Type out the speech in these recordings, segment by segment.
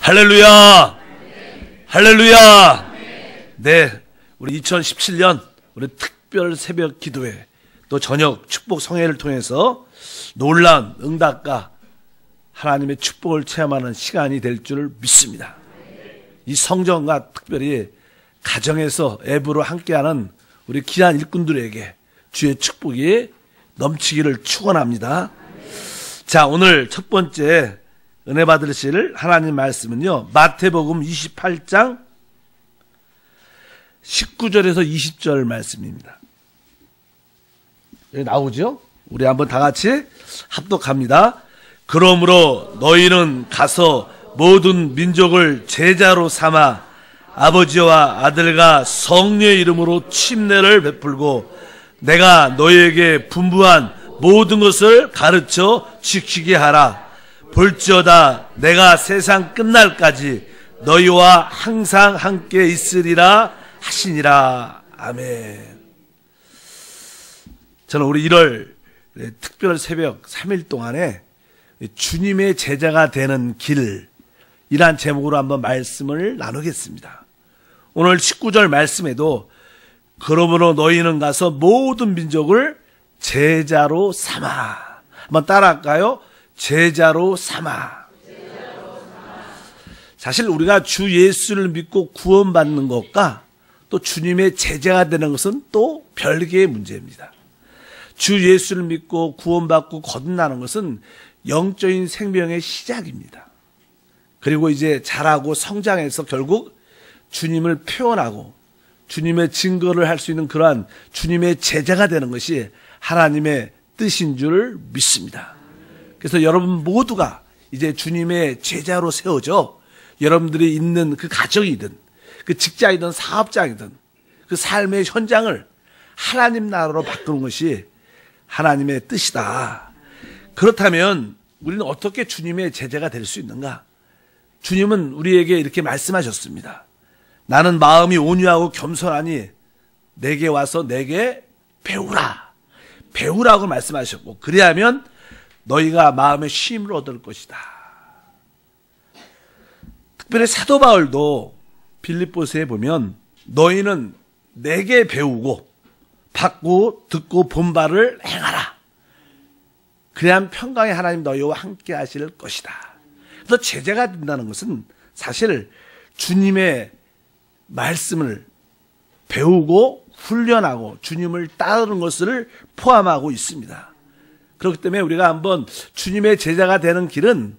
할렐루야! 할렐루야! 네, 우리 2017년 우리 특별 새벽 기도회 또 저녁 축복 성회를 통해서 놀라운 응답과 하나님의 축복을 체험하는 시간이 될 줄 믿습니다. 이 성전과 특별히 가정에서 앱으로 함께하는 우리 귀한 일꾼들에게 주의 축복이 넘치기를 축원합니다. 자, 오늘 첫 번째 은혜 받으실 하나님 말씀은요, 마태복음 28장 19절에서 20절 말씀입니다. 여기 나오죠? 우리 한번 다 같이 합독합니다. 그러므로 너희는 가서 모든 민족을 제자로 삼아 아버지와 아들과 성령의 이름으로 침례를 베풀고 내가 너희에게 분부한 모든 것을 가르쳐 지키게 하라. 볼지어다 내가 세상 끝날까지 너희와 항상 함께 있으리라 하시니라. 아멘. 저는 우리 1월 특별 새벽 3일 동안에 주님의 제자가 되는 길이란 제목으로 한번 말씀을 나누겠습니다. 오늘 19절 말씀에도 그러므로 너희는 가서 모든 민족을 제자로 삼아. 한번 따라할까요? 제자로 삼아. 사실 우리가 주 예수를 믿고 구원받는 것과 또 주님의 제자가 되는 것은 또 별개의 문제입니다. 주 예수를 믿고 구원받고 거듭나는 것은 영적인 생명의 시작입니다. 그리고 이제 자라고 성장해서 결국 주님을 표현하고 주님의 증거를 할 수 있는 그러한 주님의 제자가 되는 것이 하나님의 뜻인 줄 믿습니다. 그래서 여러분 모두가 이제 주님의 제자로 세워져 여러분들이 있는 그 가정이든 그 직장이든 사업장이든 그 삶의 현장을 하나님 나라로 바꾸는 것이 하나님의 뜻이다. 그렇다면 우리는 어떻게 주님의 제자가 될 수 있는가? 주님은 우리에게 이렇게 말씀하셨습니다. 나는 마음이 온유하고 겸손하니 내게 와서 내게 배우라. 배우라고 말씀하셨고, 그리하면 너희가 마음의 쉼을 얻을 것이다. 특별히 사도 바울도 빌립보서에 보면 너희는 내게 배우고 받고 듣고 본 바를 행하라. 그래야 평강의 하나님 너희와 함께 하실 것이다. 그래서 제자가 된다는 것은 사실 주님의 말씀을 배우고 훈련하고 주님을 따르는 것을 포함하고 있습니다. 그렇기 때문에 우리가 한번 주님의 제자가 되는 길은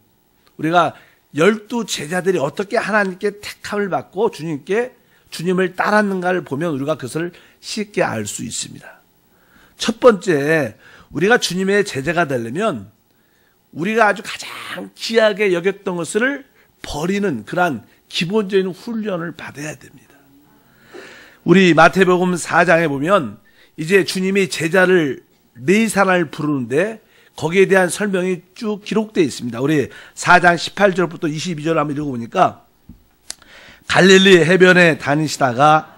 우리가 12 제자들이 어떻게 하나님께 택함을 받고 주님을 따랐는가를 보면 우리가 그것을 쉽게 알 수 있습니다. 첫 번째, 우리가 주님의 제자가 되려면 우리가 아주 가장 귀하게 여겼던 것을 버리는 그러한 기본적인 훈련을 받아야 됩니다. 우리 마태복음 4장에 보면 이제 주님이 제자를 네 사람을 부르는데 거기에 대한 설명이 쭉 기록되어 있습니다. 우리 4장 18절부터 22절 한번 읽어보니까 갈릴리 해변에 다니시다가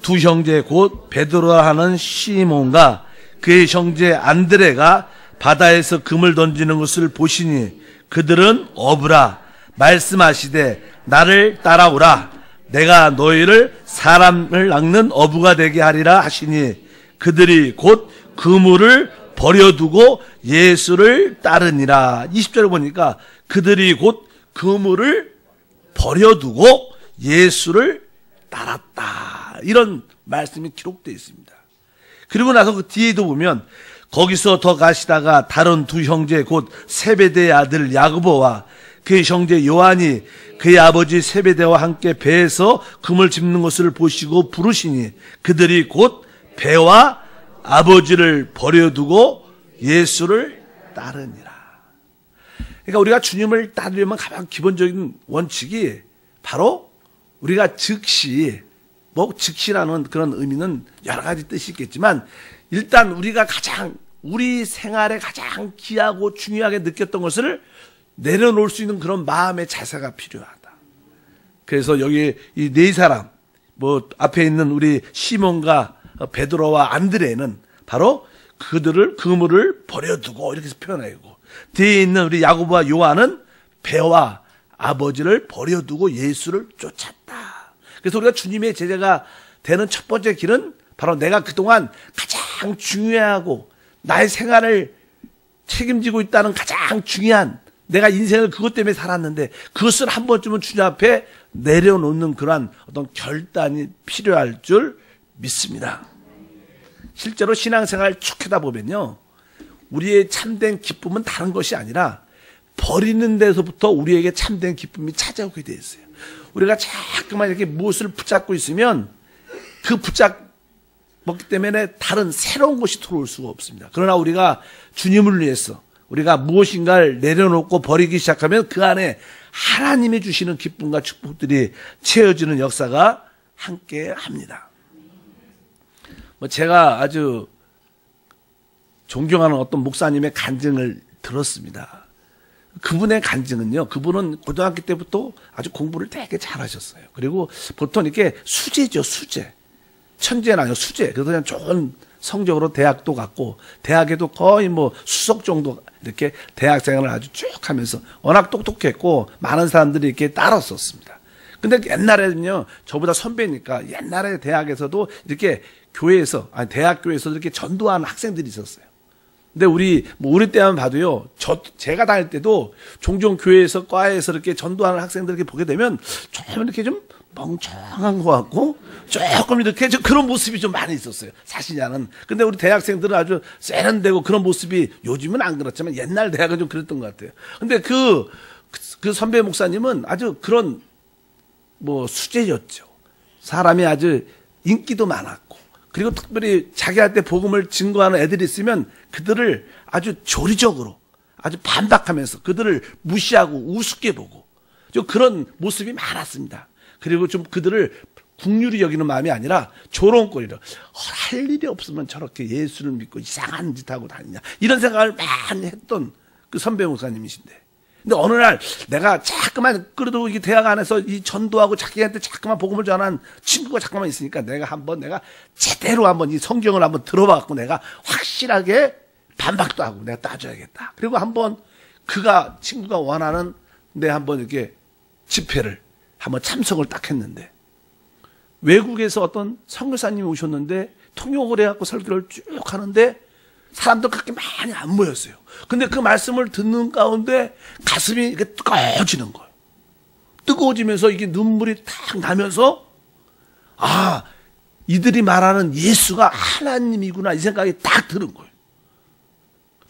두 형제 곧 베드로라 하는 시몬과 그의 형제 안드레가 바다에서 금을 던지는 것을 보시니 그들은 어부라. 말씀하시되 나를 따라오라. 내가 너희를 사람을 낚는 어부가 되게 하리라 하시니 그들이 곧 그물을 버려두고 예수를 따르니라. 20절에 보니까 그들이 곧 그물을 버려두고 예수를 따랐다. 이런 말씀이 기록되어 있습니다. 그리고 나서 그 뒤에도 보면 거기서 더 가시다가 다른 두 형제 곧 세베대의 아들 야고보와 그의 형제 요한이 그의 아버지 세베대와 함께 배에서 금을 짚는 것을 보시고 부르시니 그들이 곧 배와 아버지를 버려두고 예수를 따르니라. 그러니까 우리가 주님을 따르려면 가장 기본적인 원칙이 바로 우리가 즉시라는 그런 의미는 여러 가지 뜻이 있겠지만 일단 우리가 우리 생활에 가장 귀하고 중요하게 느꼈던 것을 내려놓을 수 있는 그런 마음의 자세가 필요하다. 그래서 여기 이 네 사람, 앞에 있는 우리 시몬과 베드로와 안드레는 바로 그들을 그물을 버려두고 이렇게 표현하고, 뒤에 있는 우리 야고보와 요한은 배와 아버지를 버려두고 예수를 쫓았다. 그래서 우리가 주님의 제자가 되는 첫 번째 길은 바로 내가 그동안 가장 중요하고 나의 생활을 책임지고 있다는 가장 중요한, 내가 인생을 그것 때문에 살았는데 그것을 한 번쯤은 주님 앞에 내려놓는 그러한 어떤 결단이 필요할 줄 믿습니다. 실제로 신앙생활 쭉 하다 보면요, 우리의 참된 기쁨은 다른 것이 아니라 버리는 데서부터 우리에게 참된 기쁨이 찾아오게 되어 있어요. 우리가 자꾸만 이렇게 무엇을 붙잡고 있으면 그 붙잡기 때문에 다른 새로운 것이 들어올 수가 없습니다. 그러나 우리가 주님을 위해서 우리가 무엇인가를 내려놓고 버리기 시작하면 그 안에 하나님이 주시는 기쁨과 축복들이 채워지는 역사가 함께 합니다. 제가 아주 존경하는 어떤 목사님의 간증을 들었습니다. 그분의 간증은요, 그분은 고등학교 때부터 아주 공부를 되게 잘하셨어요. 그리고 보통 이렇게 수재죠, 수재. 천재는 아니고 수재. 그래서 그냥 좋은 성적으로 대학도 갔고, 대학에도 거의 뭐 수석 정도 이렇게 대학 생활을 아주 쭉 하면서 워낙 똑똑했고, 많은 사람들이 이렇게 따랐었습니다. 근데 옛날에는요, 저보다 선배니까 옛날에 대학에서도 이렇게 교회에서, 아니, 대학교에서도 이렇게 전도하는 학생들이 있었어요. 근데 우리 때만 봐도요, 제가 다닐 때도 종종 교회에서, 과에서 이렇게 전도하는 학생들 이렇게 보게 되면 좀 이렇게 좀 멍청한 것 같고, 조금 이렇게 그런 모습이 좀 많이 있었어요. 사실은. 근데 우리 대학생들은 아주 세련되고 그런 모습이, 요즘은 안 그렇지만 옛날 대학은 좀 그랬던 것 같아요. 근데 그 선배 목사님은 아주 그런, 수재였죠. 사람이 아주 인기도 많았고, 그리고 특별히 자기한테 복음을 증거하는 애들이 있으면 그들을 아주 조리적으로, 아주 반박하면서 그들을 무시하고 우습게 보고, 좀 그런 모습이 많았습니다. 그리고 좀 그들을 국률이 여기는 마음이 아니라 조롱거리로, 할 일이 없으면 저렇게 예수를 믿고 이상한 짓 하고 다니냐, 이런 생각을 많이 했던 그 선배 목사님이신데, 근데 어느 날 내가 자꾸만, 그래도 이 대학 안에서 이 전도하고 자기한테 자꾸만 복음을 전한 친구가 자꾸만 있으니까 내가 제대로 한번 이 성경을 한번 들어봐갖고 내가 확실하게 반박도 하고 내가 따져야겠다. 그리고 한번 친구가 원하는 한번 이렇게 집회를 한번 참석을 딱 했는데, 외국에서 어떤 선교사님이 오셨는데 통역을 해갖고 설교를 쭉 하는데 사람들 그렇게 많이 안 모였어요. 근데 그 말씀을 듣는 가운데 가슴이 이렇게 뜨거워지는 거예요. 뜨거워지면서 이게 눈물이 탁 나면서, 이들이 말하는 예수가 하나님이구나, 이 생각이 딱 드는 거예요.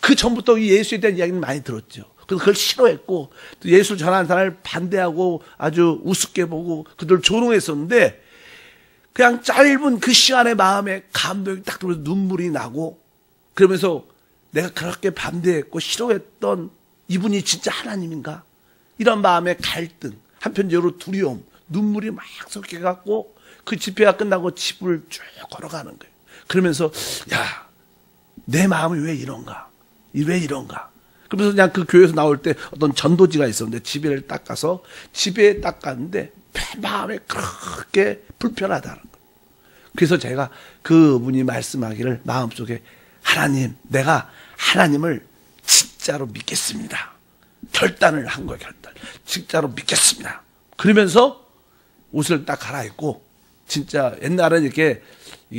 그 전부터 이 예수에 대한 이야기는 많이 들었죠. 그래서 그걸 싫어했고, 또 예수 전하는 사람을 반대하고 아주 우습게 보고 그들 조롱했었는데, 그냥 짧은 그 시간의 마음에 감동이 딱 들어서 눈물이 나고, 그러면서 내가 그렇게 반대했고 싫어했던 이분이 진짜 하나님인가? 이런 마음의 갈등, 한편적으로 두려움, 눈물이 막 섞여갖고 그 집회가 끝나고 집을 쭉 걸어가는 거예요. 그러면서, 내 마음이 왜 이런가? 왜 이런가? 그러면서 그냥 그 교회에서 나올 때 어떤 전도지가 있었는데 집에를 딱 가서, 집에 딱 갔는데 마음에 그렇게 불편하다는 거예요. 그래서 제가 그분이 말씀하기를 마음속에, 하나님, 내가 하나님을 진짜로 믿겠습니다. 결단을 한 거예요, 결단. 진짜로 믿겠습니다. 그러면서 옷을 딱 갈아입고, 진짜 옛날에는 이렇게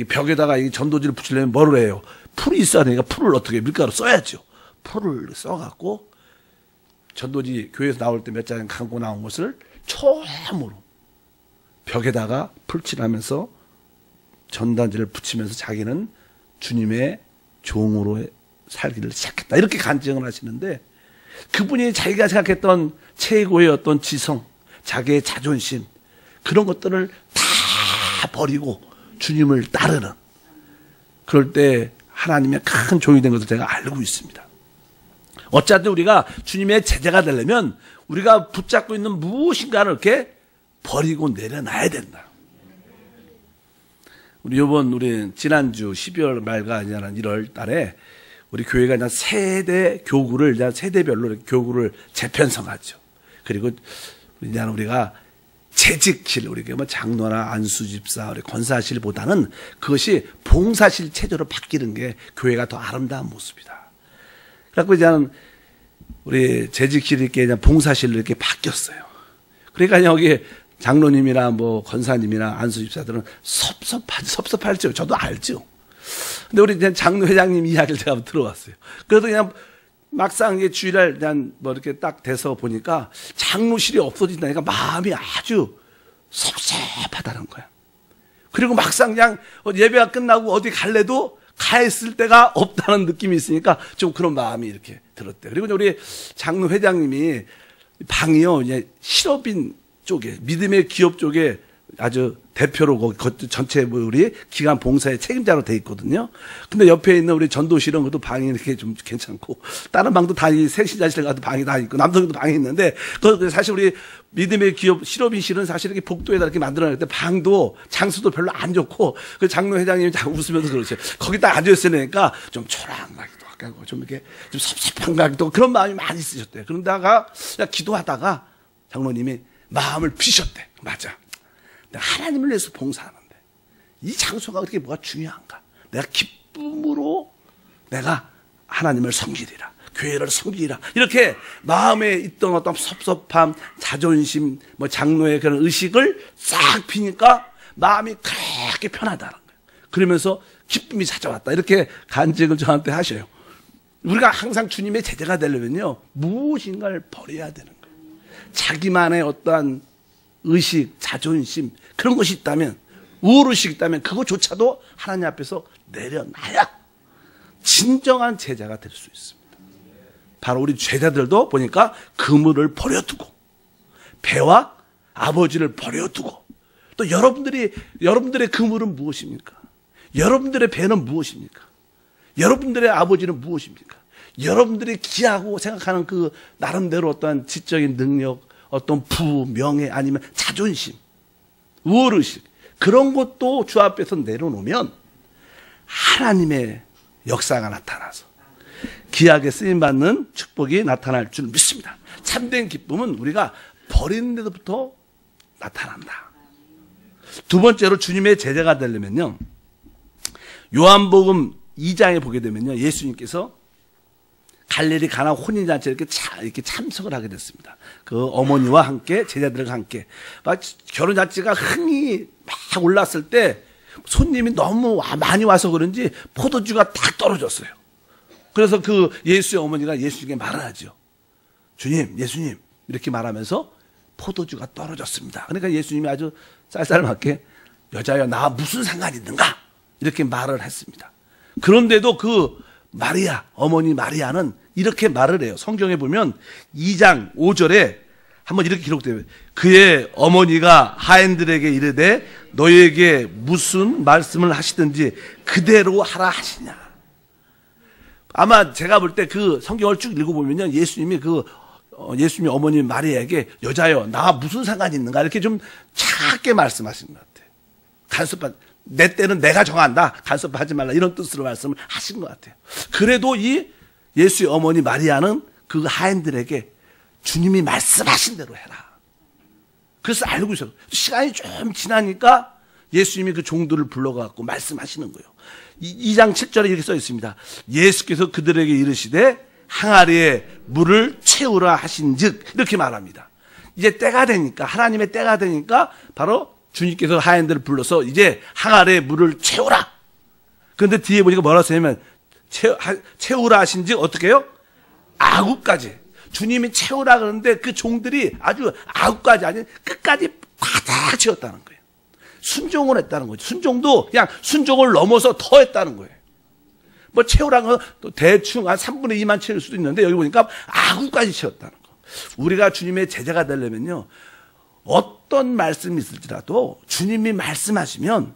벽에다가 이 전도지를 붙이려면 뭐를 해요? 풀이 있어야 되니까 풀을 어떻게 밀가루 써야죠. 풀을 써갖고 전도지 교회에서 나올 때 몇 장 갖고 나온 것을 처음으로 벽에다가 풀칠하면서 전단지를 붙이면서 자기는 주님의 종으로 살기를 시작했다, 이렇게 간증을 하시는데, 그분이 자기가 생각했던 최고의 어떤 지성, 자기의 자존심, 그런 것들을 다 버리고 주님을 따르는, 그럴 때 하나님의 큰 종이 된 것을 제가 알고 있습니다. 어쨌든 우리가 주님의 제자가 되려면 우리가 붙잡고 있는 무엇인가를 이렇게 버리고 내려놔야 된다. 우리 지난주 12월 말과 1월 달에 우리 교회가 이제 세대 교구를, 이제 세대별로 이렇게 교구를 재편성하죠. 그리고 이제 우리가 재직실, 우리가 장로나 안수집사, 우리 권사실보다는 그것이 봉사실 체제로 바뀌는 게 교회가 더 아름다운 모습이다. 그래서 이제 우리 재직실이 이렇게 봉사실로 이렇게 바뀌었어요. 그러니까 여기 장로님이나 뭐 권사님이나 안수집사들은 섭섭할죠. 저도 알죠. 근데 우리 장로 회장님 이야기를 제가 들어왔어요. 그래서 그냥 막상 이게 주일날 그냥 뭐 이렇게 딱 돼서 보니까 장로실이 없어진다니까 마음이 아주 섭섭하다는 거야. 그리고 막상 그냥 예배가 끝나고 어디 갈래도 가 있을 데가 없다는 느낌이 있으니까 좀 그런 마음이 이렇게 들었대요. 그리고 우리 장로 회장님이 방이요, 이제 실업인 쪽에, 믿음의 기업 쪽에 아주 대표로 전체 우리 기관 봉사의 책임자로 돼 있거든요. 근데 옆에 있는 우리 전도실은 그것도 방이 이렇게 좀 괜찮고, 다른 방도 다 새신자실 가도 방이 다 있고, 남성도 방이 있는데, 그 사실 우리 믿음의 기업 실업인실은 사실 이렇게 복도에다 이렇게 만들어놨는데 방도 장수도 별로 안 좋고, 그 장로 회장님이 자꾸 웃으면서 그러죠. 거기다 앉아있으니까 좀 초라하기도 하고, 좀 이렇게 좀 섭섭한 것 같기도 하고, 그런 마음이 많이 있으셨대요. 그런다가 기도하다가 장로님이 마음을 피셨대. 맞아. 내가 하나님을 위해서 봉사하는데 이 장소가 그렇게 뭐가 중요한가? 내가 기쁨으로 내가 하나님을 섬기리라, 교회를 섬기리라, 이렇게 마음에 있던 어떤 섭섭함, 자존심, 뭐 장로의 그런 의식을 싹 피니까 마음이 그렇게 편하다는 거예요. 그러면서 기쁨이 찾아왔다, 이렇게 간증을 저한테 하셔요. 우리가 항상 주님의 제자가 되려면요, 무엇인가를 버려야 되는 거예요. 자기만의 어떠한 의식, 자존심, 그런 것이 있다면, 우월의식이 있다면 그것조차도 하나님 앞에서 내려놔야 진정한 제자가 될 수 있습니다. 바로 우리 제자들도 보니까 그물을 버려두고, 배와 아버지를 버려두고, 또 여러분들의 그물은 무엇입니까? 여러분들의 배는 무엇입니까? 여러분들의 아버지는 무엇입니까? 여러분들이 기하고 생각하는 그 나름대로 어떤 지적인 능력, 어떤 부, 명예, 아니면 자존심, 우월의식, 그런 것도 주 앞에서 내려놓으면 하나님의 역사가 나타나서 귀하게 쓰임받는 축복이 나타날 줄 믿습니다. 참된 기쁨은 우리가 버리는 데부터 나타난다. 두 번째로 주님의 제자가 되려면요, 요한복음 2장에 보게 되면요, 예수님께서 갈릴리 가나 혼인잔치에 이렇게 참석을 하게 됐습니다. 그 어머니와 함께, 제자들과 함께. 막 결혼잔치가 흥이 막 올랐을 때 손님이 너무 많이 와서 그런지 포도주가 딱 떨어졌어요. 그래서 그 예수의 어머니가 예수님께 말을 하죠. 주님, 예수님, 이렇게 말하면서 포도주가 떨어졌습니다. 그러니까 예수님이 아주 쌀쌀맞게 여자여, 나와 무슨 상관이 있는가? 이렇게 말을 했습니다. 그런데도 그 마리아, 어머니 마리아는 이렇게 말을 해요. 성경에 보면 2장 5절에 한번 이렇게 기록돼요. 그의 어머니가 하인들에게 이르되 너희에게 무슨 말씀을 하시든지 그대로 하라 하시냐. 아마 제가 볼 때 그 성경을 쭉 읽어보면요, 예수님이 예수님이 어머니 마리아에게 여자여, 나와 무슨 상관이 있는가, 이렇게 좀 작게 말씀하신 것 같아요. 간섭받, 내 때는 내가 정한다, 간섭하지 말라, 이런 뜻으로 말씀을 하신 것 같아요. 그래도 이 예수의 어머니 마리아는 그 하인들에게 주님이 말씀하신 대로 해라, 그래서 알고 있어요. 시간이 좀 지나니까 예수님이 그 종들을 불러갖고 말씀하시는 거예요. 2장 7절에 이렇게 써 있습니다. 예수께서 그들에게 이르시되 항아리에 물을 채우라 하신즉, 이렇게 말합니다. 이제 때가 되니까, 하나님의 때가 되니까 바로 주님께서 하인들을 불러서 이제 항아리에 물을 채우라. 그런데 뒤에 보니까 뭐라 쓰냐면 채우라 하신즉 어떻게 해요? 아구까지. 주님이 채우라 그러는데 그 종들이 아주 아구까지, 아니 끝까지 바닥 채웠다는 거예요. 순종을 했다는 거죠. 순종도 그냥 순종을 넘어서 더 했다는 거예요. 뭐 채우라는 건 대충 한 3분의 2만 채울 수도 있는데 여기 보니까 아구까지 채웠다는 거. 우리가 주님의 제자가 되려면요, 어떤 말씀이 있을지라도 주님이 말씀하시면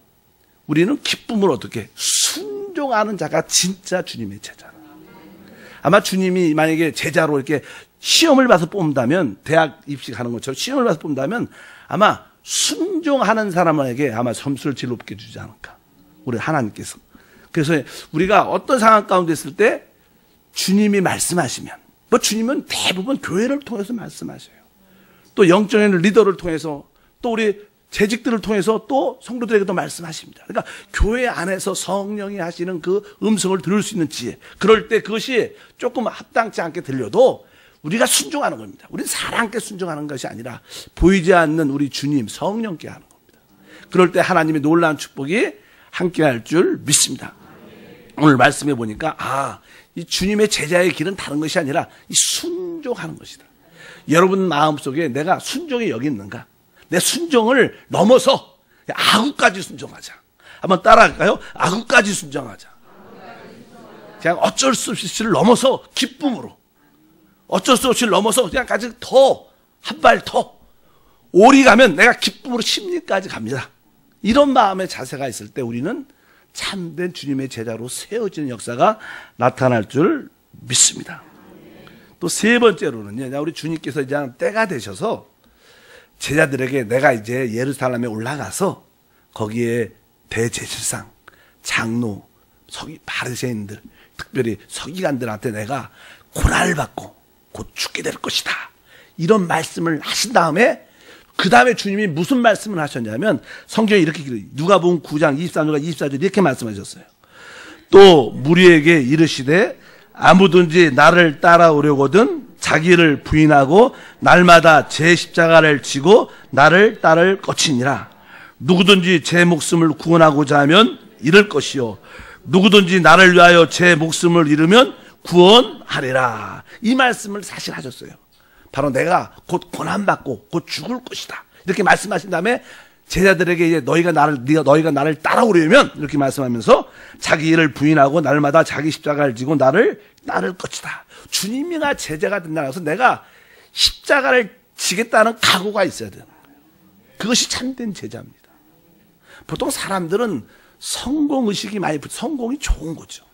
우리는 기쁨을 어떻게 순종하는 자가 진짜 주님의 제자라. 아마 주님이 만약에 제자로 이렇게 시험을 봐서 뽑는다면, 대학 입시하는 것처럼 시험을 봐서 뽑는다면 아마 순종하는 사람에게 아마 점수를 제일 높게 주지 않을까, 우리 하나님께서. 그래서 우리가 어떤 상황 가운데 있을 때 주님이 말씀하시면, 뭐 주님은 대부분 교회를 통해서 말씀하셔요. 또 영적인 리더를 통해서, 또 우리 재직들을 통해서 또 성도들에게도 말씀하십니다. 그러니까 교회 안에서 성령이 하시는 그 음성을 들을 수 있는 지혜, 그럴 때 그것이 조금 합당치 않게 들려도 우리가 순종하는 겁니다. 우리는 사람께 순종하는 것이 아니라 보이지 않는 우리 주님 성령께 하는 겁니다. 그럴 때 하나님의 놀라운 축복이 함께할 줄 믿습니다. 오늘 말씀해 보니까 이 주님의 제자의 길은 다른 것이 아니라 이 순종하는 것이다. 여러분 마음속에 내가 순종이 여기 있는가? 내 순종을 넘어서 아구까지 순종하자. 한번 따라할까요? 아구까지 순종하자. 그냥 어쩔 수 없이를 넘어서 기쁨으로, 어쩔 수 없이 넘어서 그냥 아직 더, 한 발 더, 오리 가면 내가 기쁨으로 심리까지 갑니다. 이런 마음의 자세가 있을 때 우리는 참된 주님의 제자로 세워지는 역사가 나타날 줄 믿습니다. 또 세 번째로는요, 우리 주님께서 이제 때가 되셔서 제자들에게 내가 이제 예루살렘에 올라가서 거기에 대제사장, 장로, 바리새인들, 특별히 서기관들한테 내가 고난을 받고 곧 죽게 될 것이다. 이런 말씀을 하신 다음에 그 다음에 주님이 무슨 말씀을 하셨냐면 성경에 이렇게 누가복음 9장 23절과 24절 이렇게 말씀하셨어요. 또 무리에게 이르시되 아무든지 나를 따라오려거든 자기를 부인하고 날마다 제 십자가를 지고 나를 따를 것이니라. 누구든지 제 목숨을 구원하고자 하면 잃을 것이요 누구든지 나를 위하여 제 목숨을 잃으면 구원하리라. 이 말씀을 사실 하셨어요. 바로 내가 곧 고난받고 곧 죽을 것이다. 이렇게 말씀하신 다음에 제자들에게 이제 너희가 나를 따라오려면 이렇게 말씀하면서 자기 일을 부인하고 날마다 자기 십자가를 지고 나를 따를 것이다. 주님이나 제자가 된다고 해서 내가 십자가를 지겠다는 각오가 있어야 되는 거예요. 그것이 참된 제자입니다. 보통 사람들은 성공의식이 성공이 좋은 거죠.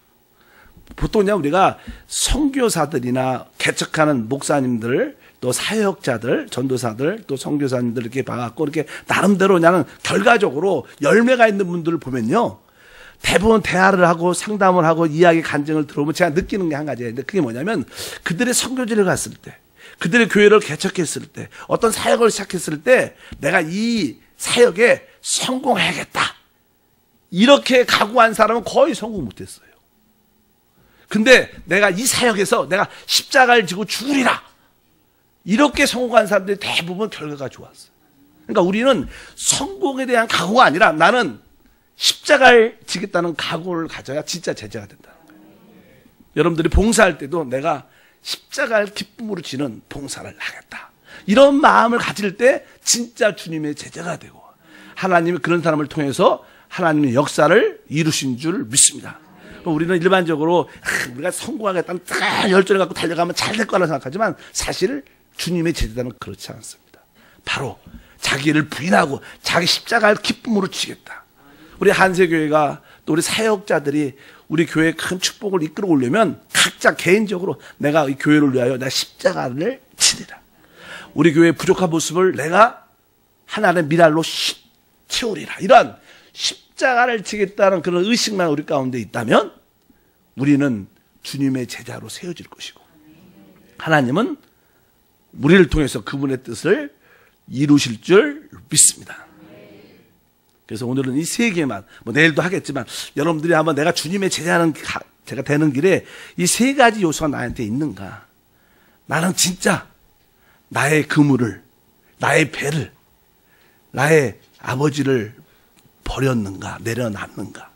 보통 그냥 우리가 선교사들이나 개척하는 목사님들, 또 사역자들, 전도사들, 또 선교사님들 이렇게 봐갖고 이렇게 나름대로 그냥 결과적으로 열매가 있는 분들을 보면요. 대부분 대화를 하고 상담을 하고 이야기 간증을 들어보면 제가 느끼는 게 한 가지예요. 근데 그게 뭐냐면 그들의 선교지를 갔을 때, 그들의 교회를 개척했을 때, 어떤 사역을 시작했을 때 내가 이 사역에 성공해야겠다. 이렇게 각오한 사람은 거의 성공 못했어요. 근데 내가 이 사역에서 내가 십자가를 지고 죽으리라. 이렇게 성공한 사람들이 대부분 결과가 좋았어요. 그러니까 우리는 성공에 대한 각오가 아니라 나는 십자가를 지겠다는 각오를 가져야 진짜 제자가 된다는 거예요. 여러분들이 봉사할 때도 내가 십자가를 기쁨으로 지는 봉사를 하겠다. 이런 마음을 가질 때 진짜 주님의 제자가 되고 하나님이 그런 사람을 통해서 하나님의 역사를 이루신 줄 믿습니다. 우리는 일반적으로 우리가 성공하겠다는 열정을 갖고 달려가면 잘 될 거라고 생각하지만 사실 주님의 제자는 그렇지 않습니다. 바로 자기를 부인하고 자기 십자가를 기쁨으로 지겠다. 우리 한세교회가 또 우리 사역자들이 우리 교회에 큰 축복을 이끌어 오려면 각자 개인적으로 내가 이 교회를 위하여 내가 십자가를 지리라. 우리 교회의 부족한 모습을 내가 하나님의 미랄로 채우리라. 이러한 십자가를 지겠다는 그런 의식만 우리 가운데 있다면 우리는 주님의 제자로 세워질 것이고 하나님은 우리를 통해서 그분의 뜻을 이루실 줄 믿습니다. 그래서 오늘은 이 세 개만, 내일도 하겠지만 여러분들이 한번 내가 주님의 제가 되는 길에 이 세 가지 요소가 나한테 있는가? 나는 진짜 나의 그물을, 나의 배를, 나의 아버지를 버렸는가, 내려놨는가?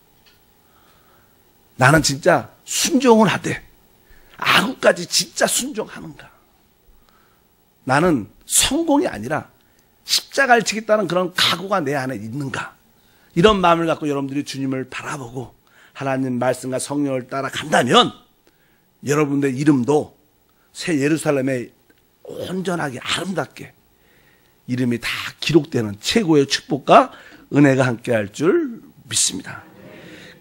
나는 진짜 순종을 하되 아구까지 진짜 순종하는가? 나는 성공이 아니라 십자가를 지겠다는 그런 각오가 내 안에 있는가? 이런 마음을 갖고 여러분들이 주님을 바라보고 하나님 말씀과 성령을 따라 간다면 여러분들의 이름도 새 예루살렘에 온전하게 아름답게 이름이 다 기록되는 최고의 축복과 은혜가 함께할 줄 믿습니다.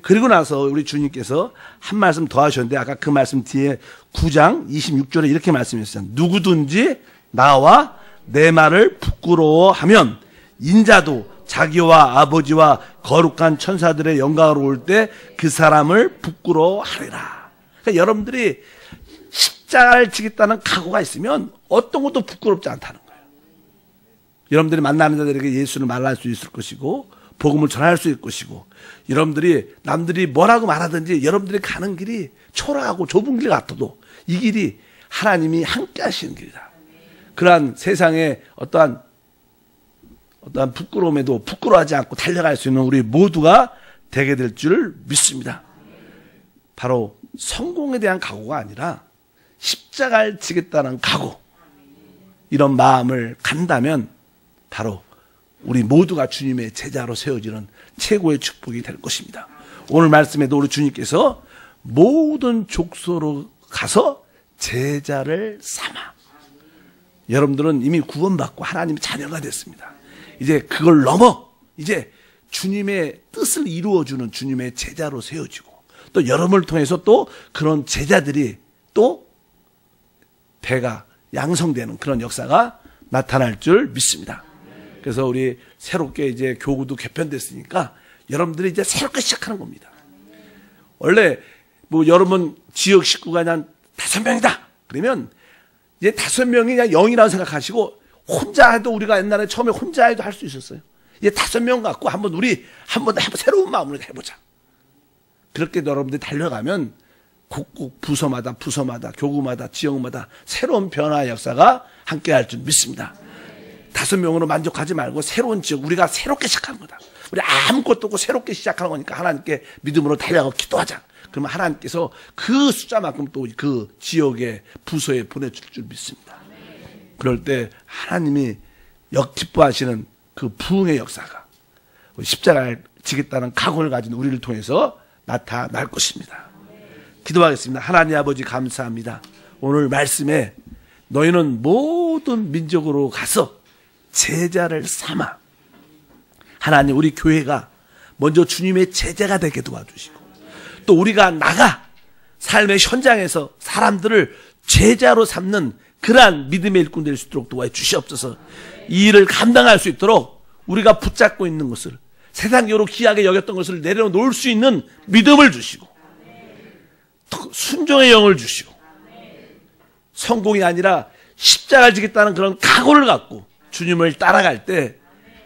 그리고 나서 우리 주님께서 한 말씀 더 하셨는데 아까 그 말씀 뒤에 9장 26절에 이렇게 말씀하셨어요. 누구든지 나와 내 말을 부끄러워하면 인자도 자기와 아버지와 거룩한 천사들의 영광으로 올 때 그 사람을 부끄러워하리라. 그러니까 여러분들이 십자가를 지겠다는 각오가 있으면 어떤 것도 부끄럽지 않다는 거예요. 여러분들이 만나는 자들에게 예수를 말할 수 있을 것이고 복음을 전할 수 있을 것이고 여러분들이 남들이 뭐라고 말하든지 여러분들이 가는 길이 초라하고 좁은 길 같아도 이 길이 하나님이 함께 하시는 길이다. 그러한 세상에 어떠한 부끄러움에도 부끄러워하지 않고 달려갈 수 있는 우리 모두가 되게 될 줄 믿습니다. 바로 성공에 대한 각오가 아니라 십자가를 지겠다는 각오, 이런 마음을 간다면 바로 우리 모두가 주님의 제자로 세워지는 최고의 축복이 될 것입니다. 오늘 말씀에도 우리 주님께서 모든 족속으로 가서 제자를 삼아. 여러분들은 이미 구원받고 하나님의 자녀가 됐습니다. 이제 그걸 넘어 이제 주님의 뜻을 이루어주는 주님의 제자로 세워지고, 또 여러분을 통해서 또 그런 제자들이 또 배가 양성되는 그런 역사가 나타날 줄 믿습니다. 그래서 우리 새롭게 이제 교구도 개편됐으니까 여러분들이 이제 새롭게 시작하는 겁니다. 원래 뭐 여러분 지역 식구가 그냥 5명이다 그러면 이제 5명이 그냥 0이라고 생각하시고, 혼자 해도 우리가 옛날에 처음에 혼자 해도 할 수 있었어요. 이제 5명 갖고 한번 새로운 마음으로 해보자. 그렇게 여러분들이 달려가면 곳곳 부서마다 교구마다 지역마다 새로운 변화 역사가 함께 할 줄 믿습니다. 5명으로 만족하지 말고 새로운 지역, 우리가 새롭게 시작하는 거다. 우리 아무것도 없고 새롭게 시작하는 거니까 하나님께 믿음으로 달려가고 기도하자. 그러면 하나님께서 그 숫자만큼 또 그 지역의 부서에 보내줄 줄 믿습니다. 그럴 때 하나님이 기뻐하시는 그 부흥의 역사가 십자가를 지겠다는 각오를 가진 우리를 통해서 나타날 것입니다. 기도하겠습니다. 하나님 아버지 감사합니다. 오늘 말씀에 너희는 모든 민족으로 가서 제자를 삼아. 하나님, 우리 교회가 먼저 주님의 제자가 되게 도와주시고, 또 우리가 나가 삶의 현장에서 사람들을 제자로 삼는 그러한 믿음의 일꾼 될 수 있도록 도와주시옵소서. 이 일을 감당할 수 있도록 우리가 붙잡고 있는 것을, 세상적으로 귀하게 여겼던 것을 내려놓을 수 있는 믿음을 주시고, 순종의 영을 주시고, 성공이 아니라 십자가를 지겠다는 그런 각오를 갖고 주님을 따라갈 때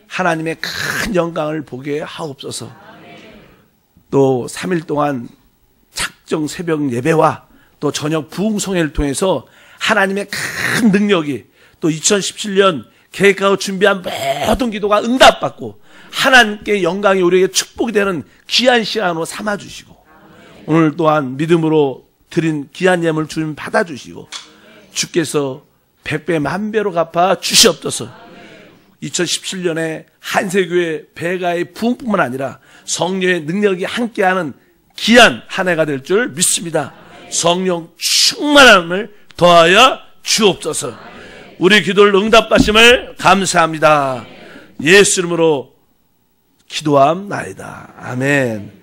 하나님의 큰 영광을 보게 하옵소서. 또 3일 동안 작정 새벽 예배와 또 저녁 부흥성회를 통해서 하나님의 큰 능력이 또 2017년 계획하고 준비한 모든 기도가 응답받고 하나님께 영광이 우리에게 축복이 되는 귀한 시간으로 삼아주시고, 오늘 또한 믿음으로 드린 귀한 예물 주님 받아주시고, 주께서 100배 만배로 갚아 주시옵소서. 2017년에 한세교회 배가의 부흥뿐만 아니라 성령의 능력이 함께하는 귀한 한 해가 될 줄 믿습니다. 성령 충만함을 더하여 주옵소서. 우리 기도를 응답하심을 감사합니다. 예수 이름으로 기도함나이다. 아멘.